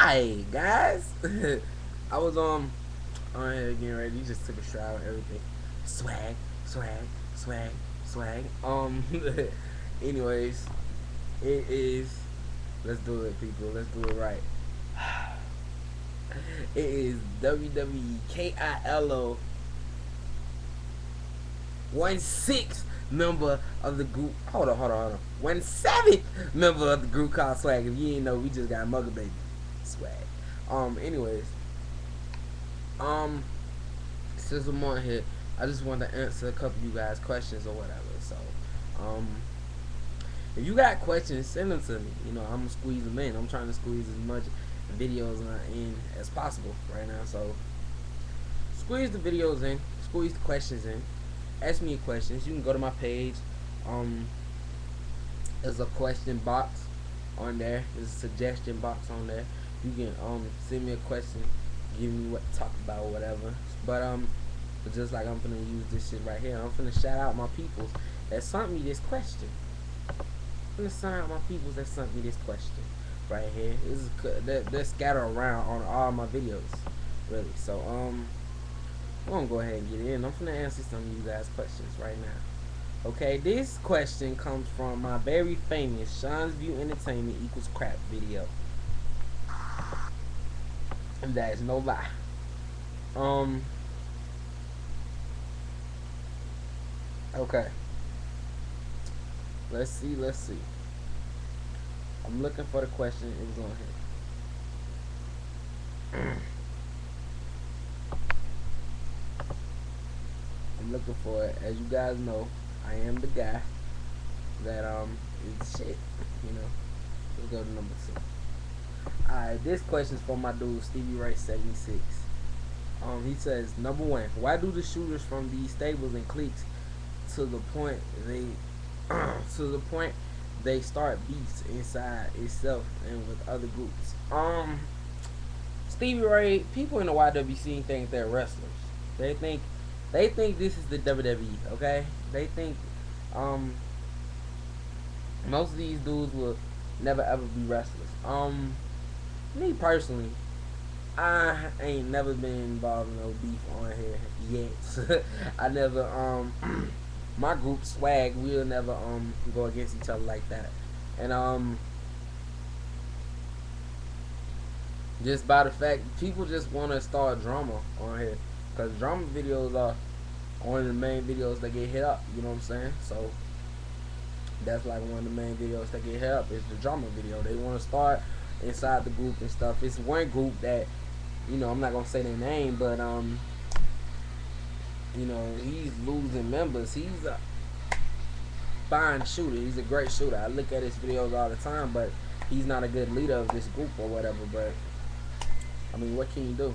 Hi guys. I was on here getting ready. You just took a shower and everything. Swag, swag, swag, swag. Anyways, it is. Let's do it, people. Let's do it right. It is WWE KILO 1/6 member of the group. Hold on. 1/7 member of the group called Swag. If you ain't know, we just got Mugger Baby Swag. Anyways, um, since I'm on here, I just wanted to answer a couple of you guys' questions or whatever. So, um, if you got questions, send them to me. You know, I'm gonna squeeze them in. I'm trying to squeeze as much videos in as possible right now. So, squeeze the videos in, squeeze the questions in. Ask me your questions. You can go to my page. There's a question box on there. There's a suggestion box on there. You can send me a question, give me what to talk about or whatever. But just like I'm finna use this shit right here, I'm finna shout out my peoples that sent me this question. I'm finna shout out my peoples that sent me this question right here. This is they're scattered around on all my videos, really. So I'm gonna go ahead and get in. I'm finna answer some of you guys' questions right now. Okay, this question comes from my very famous Sean's View Entertainment equals crap video. And that is no lie. Okay. Let's see. I'm looking for the question. It was on here. I'm looking for it. As you guys know, I am the guy that is the shit. You know. Let's go to number 2. Alright, this question's from my dude Stevie Ray 76. He says, number 1, why do the shooters from these stables and cliques to the point they start beefs inside itself and with other groups? Stevie Ray, people in the YWC think they're wrestlers. They think this is the WWE, okay? They think most of these dudes will never ever be wrestlers. Me personally, I ain't never been involved in no beef on here yet. I never my group Swag, we'll never go against each other like that. And just by the fact people just want to start drama on here, because drama videos are one of the main videos that get hit up, you know what I'm saying? So that's like one of the main videos that get hit up is the drama video. They want to start inside the group and stuff. It's one group that, you know, I'm not gonna say their name, but you know, he's losing members. He's a fine shooter. He's a great shooter. I look at his videos all the time, but he's not a good leader of this group or whatever. But I mean, what can you do?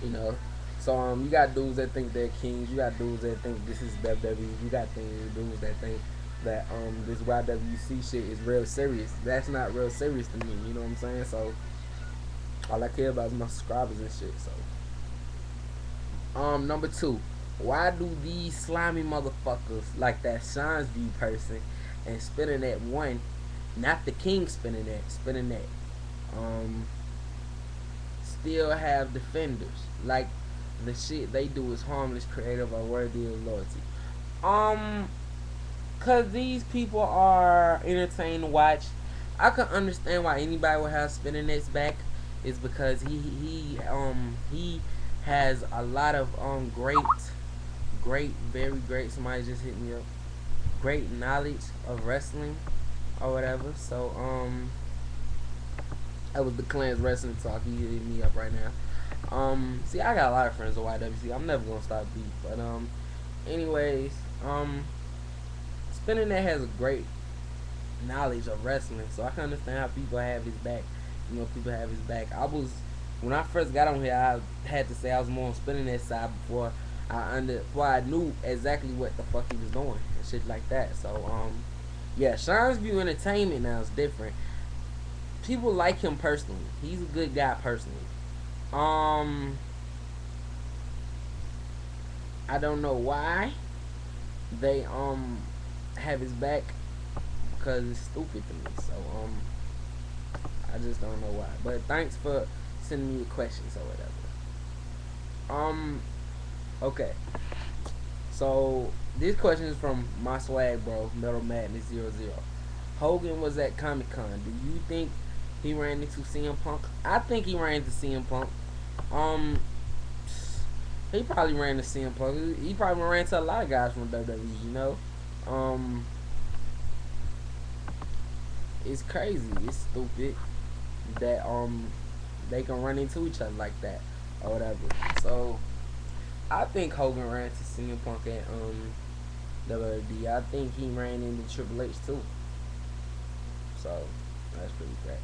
You know. So you got dudes that think they're kings. You got dudes that think this is WWE. You got dudes that think that this YWC shit is real serious. That's not real serious to me. You know what I'm saying? So all I care about is my subscribers and shit. So number 2, why do these slimy motherfuckers like that Sean's View person and spinning that one, not the king spinning that, still have defenders? Like the shit they do is harmless, creative, or worthy of loyalty. Cause these people are entertained to watch. I can understand why anybody would have spinning its back, is because he has a lot of very great, somebody just hit me up, great knowledge of wrestling or whatever. So that was the Clan's wrestling talk. He hit me up right now. See, I got a lot of friends at YWC. I'm never gonna stop beef. But anyways, Spinning that has a great knowledge of wrestling, so I can understand how people have his back. You know, people have his back. When I first got on here, I had to say I was more on Spinning that side before I knew exactly what the fuck he was doing and shit like that. So yeah, Sean's View Entertainment now is different. People like him personally. He's a good guy personally. I don't know why they have his back, because it's stupid to me. So I just don't know why. But thanks for sending me your questions or whatever. Okay. So this question is from my swag bro, Metal Madness 00. Hogan was at Comic Con. Do you think he ran into CM Punk? I think he ran into CM Punk. Um, he probably ran into CM Punk. He probably ran into a lot of guys from WWE. You know, um, it's crazy. It's stupid that they can run into each other like that or whatever. So I think Hogan ran to CM Punk at WWE. I think he ran into Triple H too. So that's pretty great.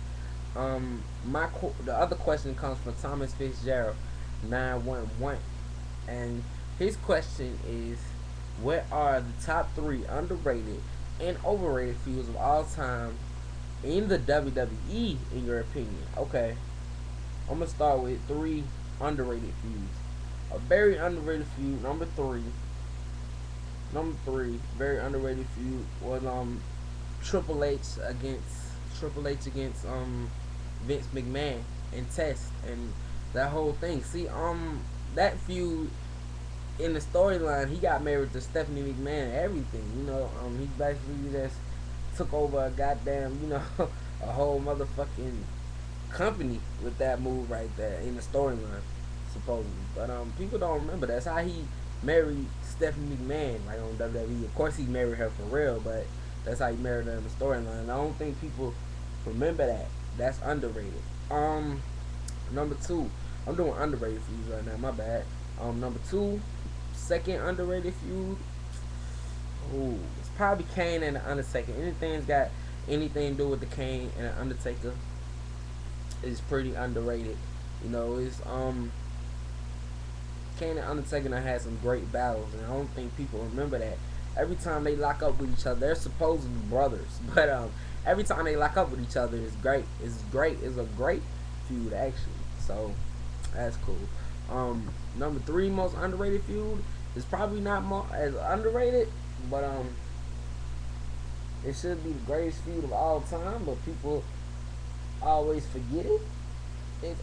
The other question comes from Thomas Fitzgerald 911, and his question is, what are the top three underrated and overrated feuds of all time in the WWE in your opinion? Okay, I'm gonna start with three underrated feuds. A very underrated feud, number three. Number three, very underrated feud was Triple H against Vince McMahon and Test and that whole thing. See, that feud in the storyline, he got married to Stephanie McMahon and everything. You know, he basically just took over a goddamn, you know, a whole motherfucking company with that move right there in the storyline, supposedly. But people don't remember that's how he married Stephanie McMahon, like on WWE. Of course, he married her for real, but that's how he married her in the storyline. I don't think people remember that. That's underrated. Number two, I'm doing underrated feuds right now. My bad. Number two, second underrated feud. Ooh, it's probably Kane and the Undertaker. Anything's got anything to do with the Kane and the Undertaker is pretty underrated. You know, it's Kane and Undertaker had some great battles, and I don't think people remember that. Every time they lock up with each other, they're supposed to be brothers, but every time they lock up with each other, it's great. It's great. It's a great feud actually. So that's cool. Number three most underrated feud is probably not more as underrated, but it should be the greatest feud of all time, but people always forget it. It's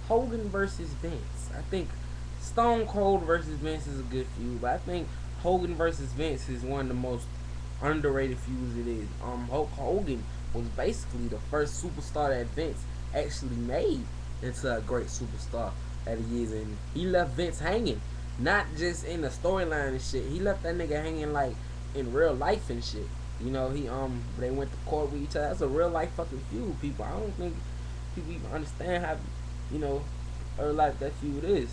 Hogan versus Vince. I think Stone Cold versus Vince is a good feud, but I think Hogan versus Vince is one of the most underrated feuds it is. Hulk Hogan was basically the first superstar that Vince actually made into a great superstar that he is, and he left Vince hanging, not just in the storyline and shit. He left that nigga hanging like in real life and shit. You know, they went to court with each other. That's a real life fucking feud, people. I don't think people even understand how, you know, real life that feud is.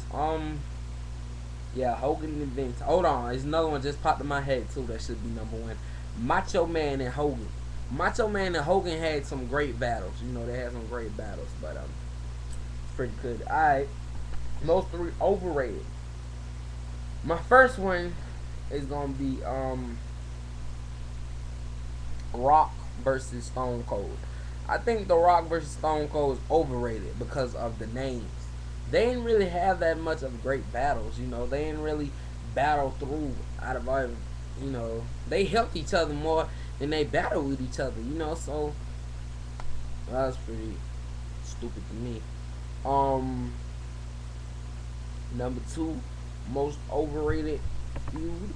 Yeah, Hogan and Vince. Hold on, there's another one just popped in my head too. That should be number one. Macho Man and Hogan. Macho Man and Hogan had some great battles. You know, they had some great battles, but it's pretty good. All right, most three overrated. My first one is gonna be Rock versus Stone Cold. I think The Rock versus Stone Cold is overrated because of the names. They didn't really have that much of great battles, you know. They didn't really battle through out of all, you know. They helped each other more than they battled with each other, you know. So that was pretty stupid to me. Number two, most overrated feud.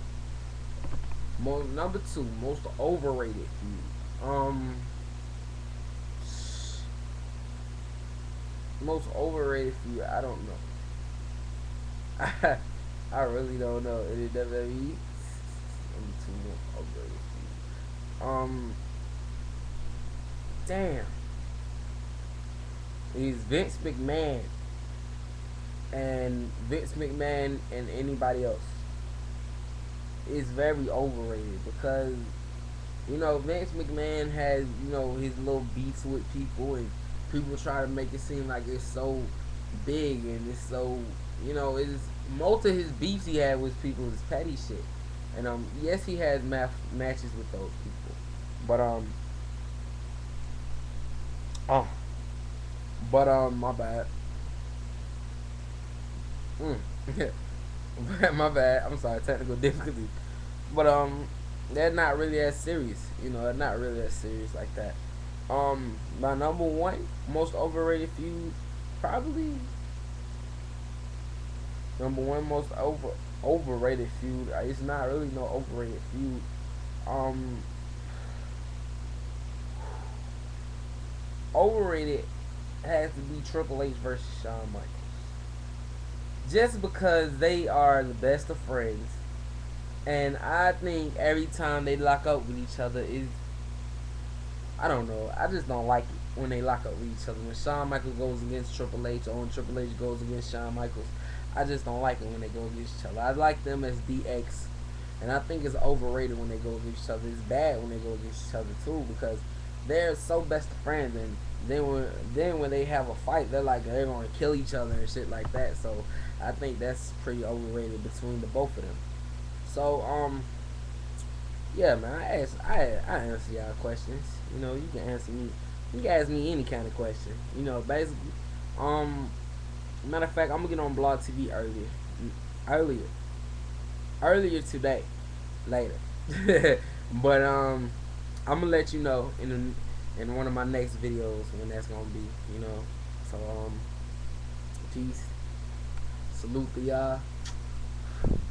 Number two, most overrated feud. Most overrated feud. I don't know. I really don't know. In the WWE, number two most overrated feud. Damn. Is Vince McMahon and anybody else. Is very overrated because, you know, Vince McMahon has, you know, his little beefs with people, and people try to make it seem like it's so big and it's so, you know, it's most of his beefs he had with people is petty shit. And yes, he has matches with those people, but my bad. My bad. I'm sorry, technical difficulty. But they're not really as serious. You know, they're not really as serious like that. My number one most overrated feud, probably number one most overrated feud. It's not really no overrated feud. Um, Overrated has to be Triple H versus Shawn Michaels, just because they are the best of friends, and I think every time they lock up with each other is, I don't know. I just don't like it when they lock up with each other. When Shawn Michaels goes against Triple H, or when Triple H goes against Shawn Michaels, I just don't like it when they go against each other. I like them as DX, and I think it's overrated when they go against each other. It's bad when they go against each other too, because they're so best of friends, and then when they have a fight, they're gonna kill each other and shit like that. So I think that's pretty overrated between the both of them. So yeah, man. I answer y'all questions. You know, you can answer me. You can ask me any kind of question. You know, basically. Um, Matter of fact, I'm gonna get on Blog TV earlier, earlier today, later. But I'm gonna let you know in one of my next videos when that's gonna be. You know, so peace. Salute to y'all.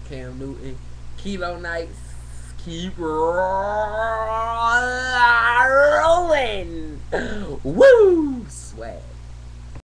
Cam Newton, kilonites. Keep rolling. Woo!